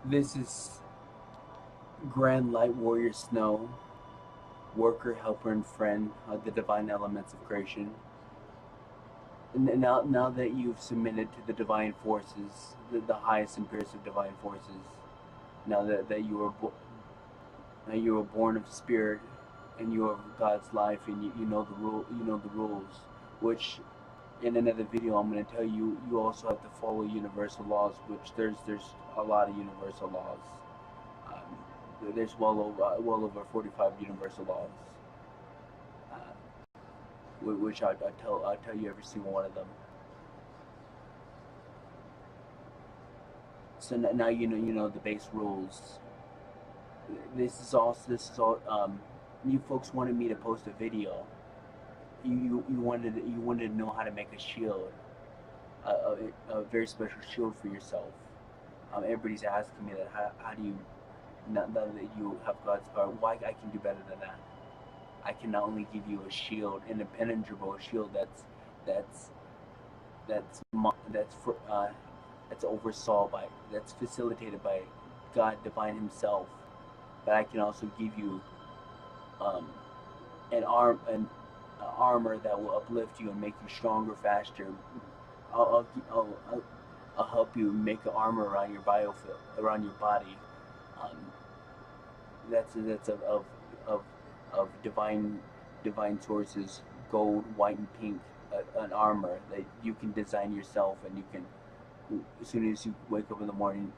This is Grand Light Warrior Snow, worker, helper, and friend of the divine elements of creation. And now that you've submitted to the divine forces, the highest and purest of divine forces, now that now you were born of spirit, and you are God's life, and you know the rules, which in another video I'm going to tell you. You also have to follow universal laws, which there's a lot of universal laws. There's well over 45 universal laws, which I'll tell you every single one of them. So now you know the base rules. This is all. You folks wanted me to post a video. You wanted to know how to make a shield, a very special shield for yourself. Everybody's asking me that. How do you, now that you have God's power, why I can do better than that? I can not only give you a shield, an impenetrable shield that's that's that's for that's oversaw by, that's facilitated by God Divine Himself, but I can also give you um, an armor that will uplift you and make you stronger, faster. I'll help you make an armor around your biofield, around your body. Um, that's of of divine sources, gold, white, and pink, an armor that you can design yourself, and you can, as soon as you wake up in the morning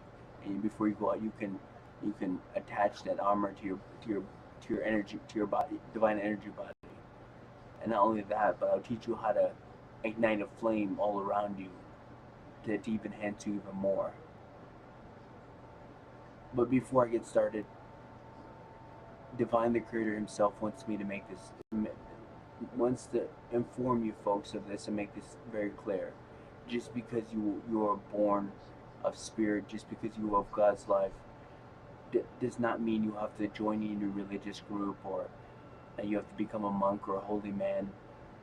and before you go out, you can attach that armor to your energy, to your body, divine energy body. And not only that, but I'll teach you how to ignite a flame all around you to even enhance you even more. But before I get started, Divine the Creator Himself wants me to make this, wants to inform you folks of this and make this very clear. Just because you are born of spirit, just because you love God's life, does not mean you have to join in a religious group, or that you have to become a monk or a holy man,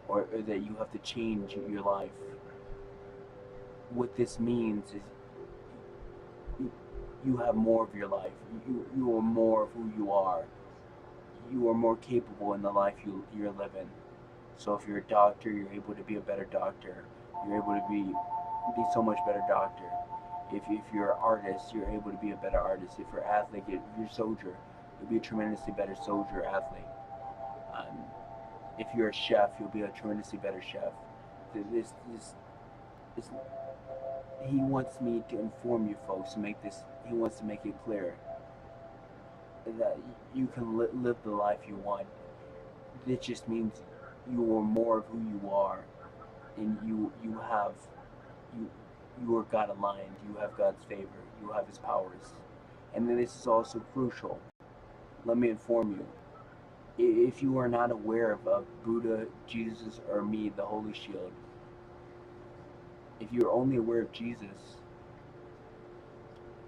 or that you have to change your life. What this means is you have more of your life. You are more of who you are. You are more capable in the life you're living. So if you're a doctor, you're able to be a better doctor. You're able to be so much better doctor. If you're an artist, you're able to be a better artist. If you're an athlete, if you're a soldier, you'll be a tremendously better soldier, athlete. Um, if you're a chef, you'll be a tremendously better chef. This he wants me to inform you folks, he wants to make it clear that you can live the life you want. It just means you are more of who you are, and you you are God aligned. You have God's favor. You have His powers, and then this is also crucial. Let me inform you. If you are not aware of Buddha, Jesus, or me, the Holy Shield, if you're only aware of Jesus,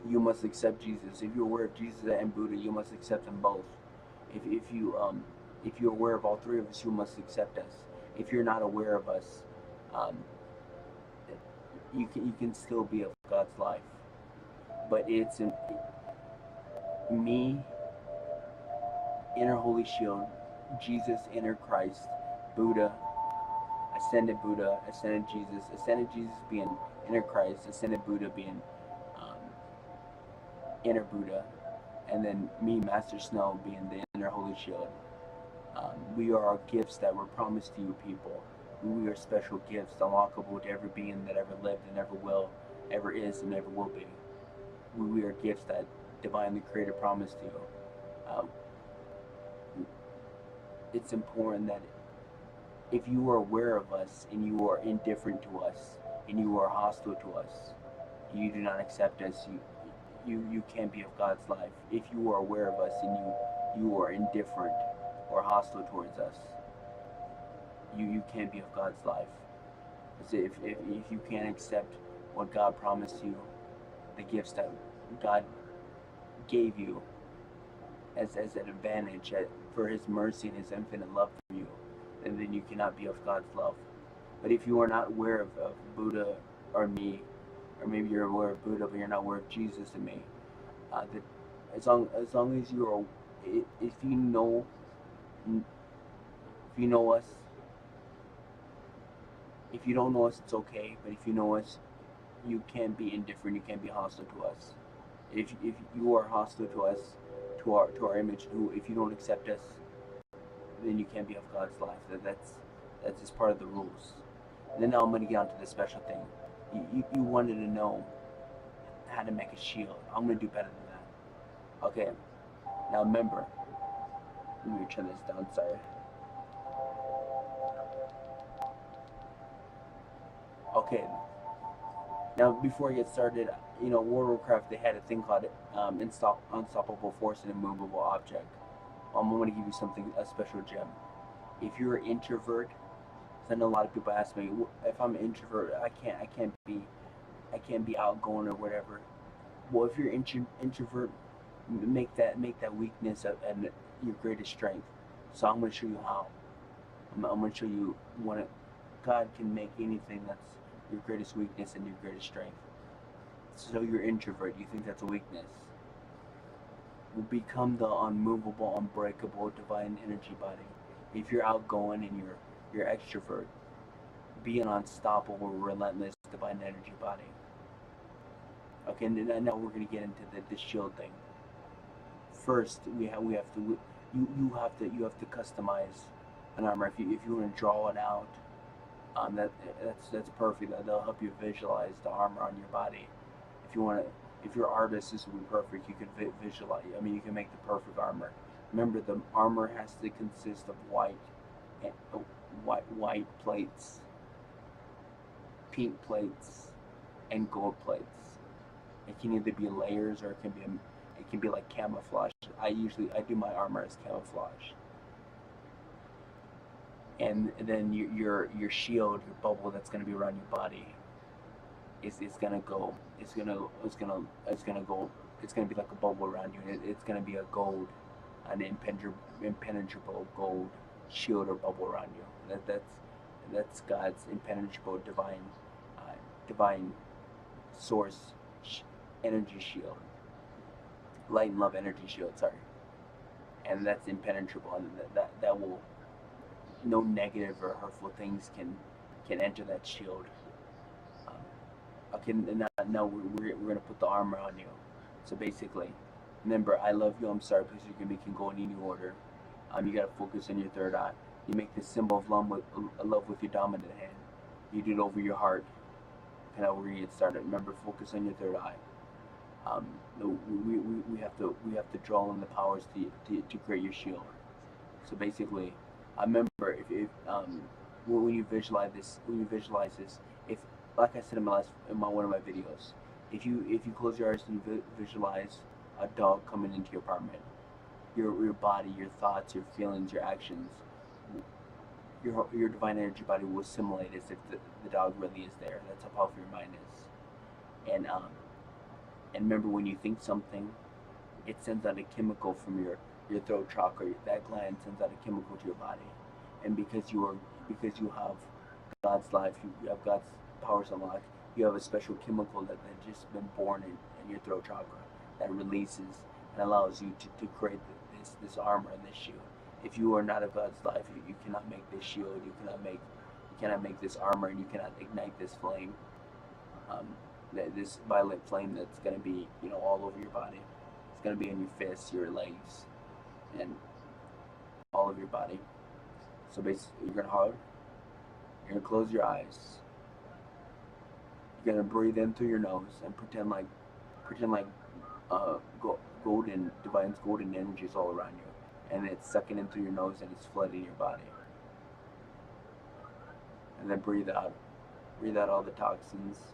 you must accept Jesus. If you're aware of Jesus and Buddha, you must accept them both. If you're aware of all three of us, you must accept us. If you're not aware of us, um, you can still be of God's life. But it's in me, inner Holy Shield, Jesus, inner Christ, Buddha, ascended Jesus being inner Christ, ascended Buddha being um, inner Buddha, and then me, Master Snow, being the inner Holy Shield. We are gifts that were promised to you people. We are special gifts, unlockable to every being that ever lived and ever will, ever is and ever will be. We are gifts that Divine the Creator promised to you. Uh, it's important that if you are aware of us and you are indifferent to us and you are hostile to us, you do not accept us, you can't be of God's life. If you are aware of us and you are indifferent or hostile towards us, you can't be of God's life. If you can't accept what God promised you, the gifts that God gave you as an advantage for His mercy and His infinite love for you, and then you cannot be of God's love. But if you are not aware of Buddha or me, or maybe you're aware of Buddha but you're not aware of Jesus and me, That as long as you're, if you know, if you know us, if you don't know us, it's okay. But if you know us, you can't be indifferent. You can't be hostile to us. If you are hostile to us, to our image, if you don't accept us, then you can't be of God's life. That's just part of the rules. And then now I'm gonna get onto the special thing. You wanted to know how to make a shield. I'm gonna do better than that. Okay. Now remember, let me turn this down. Sorry. Okay. Now before I get started, World of Warcraft, they had a thing called unstoppable force and immovable object. I'm gonna give you a special gem. If you're an introvert, because I know a lot of people ask me if I'm an introvert, I can't be outgoing or whatever. Well, if you're introvert, make that weakness and your greatest strength. So I'm going to show you how. I'm going to show you what God can make anything that's your greatest weakness and your greatest strength. So you're introvert, you think that's a weakness. Will become the unmovable, unbreakable, divine energy body. If you're outgoing and you're extrovert, be an unstoppable, relentless, divine energy body. Okay, and now we're gonna get into the shield thing. First, we have to you have to customize an armor. If you want to draw it out, that's perfect. That'll help you visualize the armor on your body. If you're an artist, this would be perfect. You can visualize. I mean, you can make the perfect armor. Remember, the armor has to consist of white plates, pink plates, and gold plates. It can either be layers or it can be like camouflage. I do my armor as camouflage. And then your shield, your bubble that's gonna be around your body it's gonna be like a bubble around you. It's gonna be an impenetrable gold shield or bubble around you. That's God's impenetrable divine source energy shield, light and love energy shield. Sorry, and that's impenetrable, and that will no negative or hurtful things can enter that shield. Okay, now we're gonna put the armor on you. So basically, remember, I love you, I'm sorry, please forgive me, can go in any order. You gotta focus on your third eye. You make this symbol of love with your dominant hand. You do it over your heart. And now we're gonna get started. Remember, focus on your third eye. We have to draw in the powers to create your shield. So basically, remember when you visualize this, if like I said in one of my videos, if you close your eyes and visualize a dog coming into your apartment, your body, your thoughts, your feelings, your actions, your divine energy body will assimilate as if the dog really is there. That's how powerful your mind is. And remember, when you think something, it sends out a chemical from your throat chakra. That gland sends out a chemical to your body, and because you have God's life, you have God's powers unlocked, you have a special chemical that just been born in your throat chakra that releases and allows you to create this armor and this shield. If you are not of God's life, you cannot make this shield. You cannot make this armor, and you cannot ignite this flame. This violet flame that's going to be all over your body. It's going to be in your fists, your legs, and all of your body. So basically, you're going to hold. You're going to close your eyes. You're going to breathe in through your nose and pretend like divine's golden energy is all around you, and it's sucking in through your nose and it's flooding your body. And then breathe out all the toxins,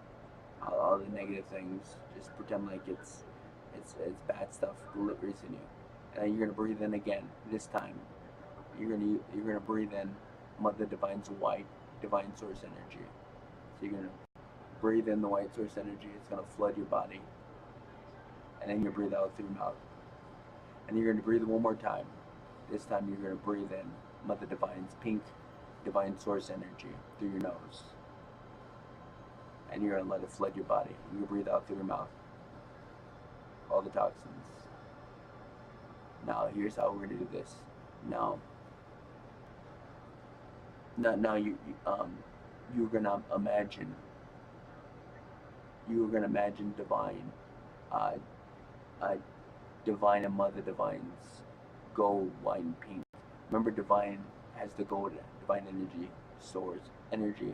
all the negative things. Just pretend like it's bad stuff lingers in you. And then you're gonna breathe in again. This time, you're gonna breathe in Mother Divine's white divine source energy. So you're gonna breathe in the white source energy. It's gonna flood your body. And then you breathe out through your mouth. And you're gonna breathe one more time. This time you're gonna breathe in Mother Divine's pink divine source energy through your nose. And you're gonna let it flood your body. You breathe out through your mouth. all the toxins. Now here's how we're gonna do this. Now, now you're gonna imagine divine, uh, uh, divine and mother divines, gold, white, and pink. Remember, divine has the gold, divine energy source, energy,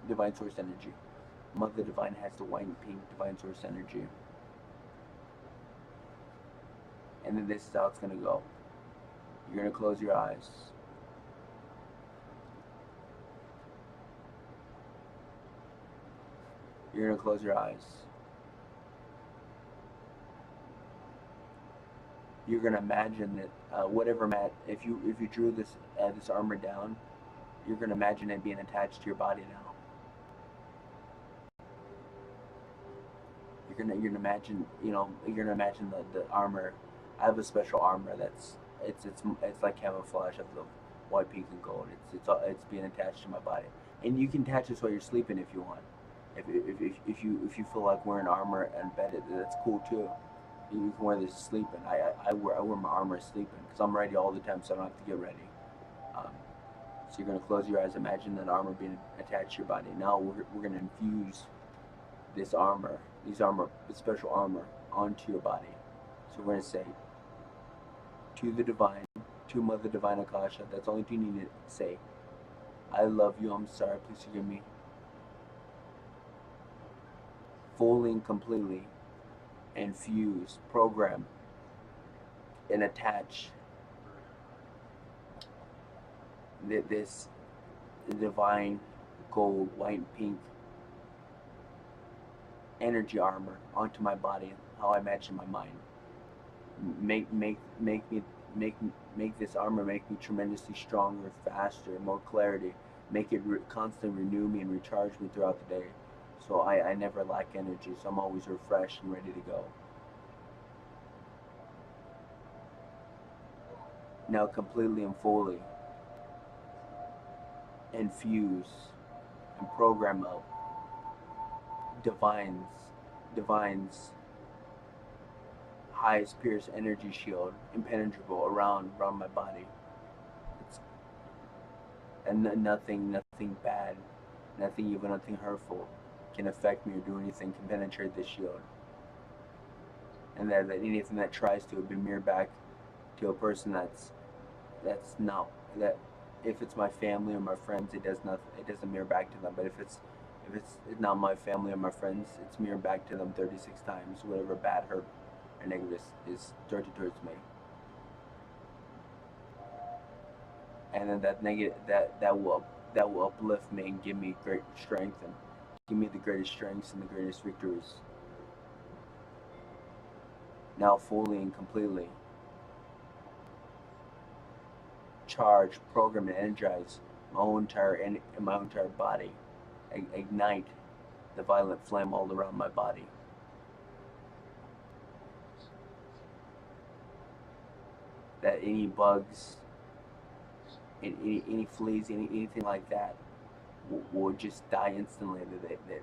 divine source energy. Mother divine has the white and pink, divine source energy. And then this is how it's gonna go. You're gonna close your eyes. You're gonna close your eyes. You're gonna imagine that if you drew this armor down, you're gonna imagine it being attached to your body now. You're gonna imagine the armor. I have a special armor that's it's like camouflage of the white, pink, and gold. It's being attached to my body, and you can attach this while you're sleeping if you want. If you feel like wearing armor and bed, that's cool too. You can wear this sleeping. I wear my armor sleeping because I'm ready all the time, so I don't have to get ready. Um, so you're gonna close your eyes, imagine that armor being attached to your body. Now we're gonna infuse this special armor, onto your body. So we're gonna say to the divine, to Mother Divine Akasha. That's the only thing you need to say. I love you. I'm sorry. Please forgive me. Fully and completely infuse, program, and attach this divine gold, white, and pink energy armor onto my body. How I imagine my mind. Make this armor make me tremendously stronger, faster, more clarity. Make it constantly renew me and recharge me throughout the day. So I never lack energy, so I'm always refreshed and ready to go. Now completely and fully infuse and program up divine's highest Purest energy shield, impenetrable around my body. And nothing bad, nothing evil, nothing hurtful can affect me or do anything, can penetrate this shield. And that anything that tries to be mirrored back to a person that's not that. If it's my family or my friends, it doesn't mirror back to them. But if it's not my family or my friends, it's mirrored back to them 36 times. Whatever bad, hurt, or negative is directed towards me. And then that will uplift me and give me great strength and give me the greatest strengths and the greatest victories. Now fully and completely charge, program, and energize my entire body. Ignite the violet flame all around my body. That any bugs, any fleas, anything like that will just die instantly.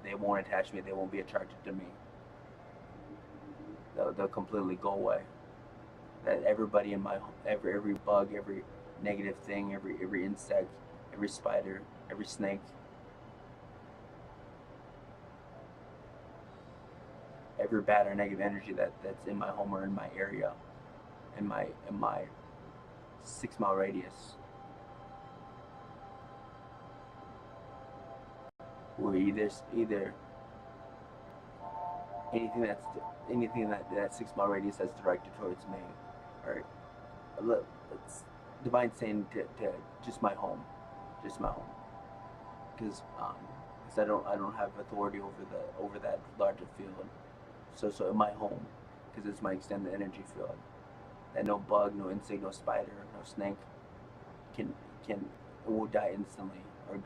They won't attach me. They won't be attracted to me. They'll completely go away. That everybody in my every bug, every negative thing, every insect, every spider, every snake, every bad or negative energy that's in my home or in my area, in my 6-mile radius, will either anything that 6-mile radius that's directed towards me, or it's divine saying to just my home, because I don't have authority over that larger field. So in my home, because it's my extended energy field, that no bug, no insect, no spider, no snake can will die instantly or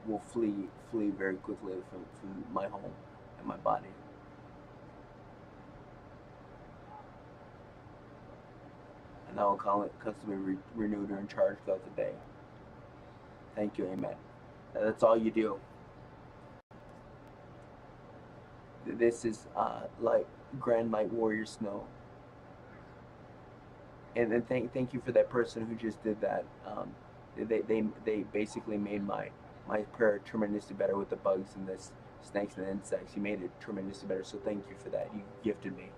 will flee very quickly from my home and my body. And I will constantly renewed or in charge throughout the day. Thank you, amen. That's all you do. This is like Grand Light Warrior Snow. And then thank you for that person who just did that. They basically made my prayer tremendously better with the bugs and the snakes and the insects. You made it tremendously better. So thank you for that. You gifted me.